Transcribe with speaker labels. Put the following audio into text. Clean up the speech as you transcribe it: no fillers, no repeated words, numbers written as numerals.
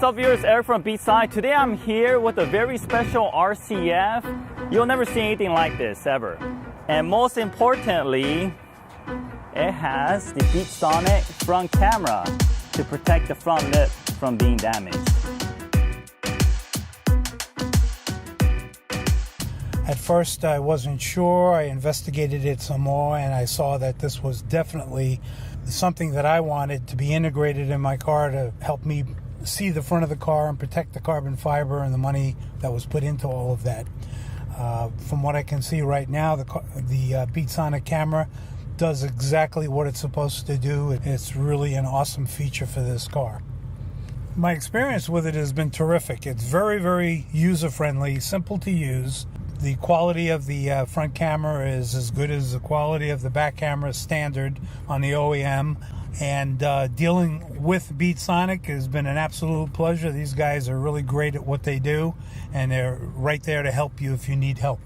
Speaker 1: up, viewers? Eric from BeatSide. Today I'm here with a very special RCF. You'll never see anything like this ever. And most importantly, it has the BeatSonic front camera to protect the front lip from being damaged.
Speaker 2: At first I wasn't sure. I investigated it some more and I saw that this was definitely something that I wanted to be integrated in my car to help me see the front of the car and protect the carbon fiber and the money that was put into all of that. From what I can see right now, the BeatSonic camera does exactly what it's supposed to do. It's really an awesome feature for this car. My experience with it has been terrific. It's very, very user-friendly, simple to use. The quality of the front camera is as good as the quality of the back camera standard on the OEM. And dealing with BeatSonic has been an absolute pleasure. These guys are really great at what they do, and they're right there to help you if you need help.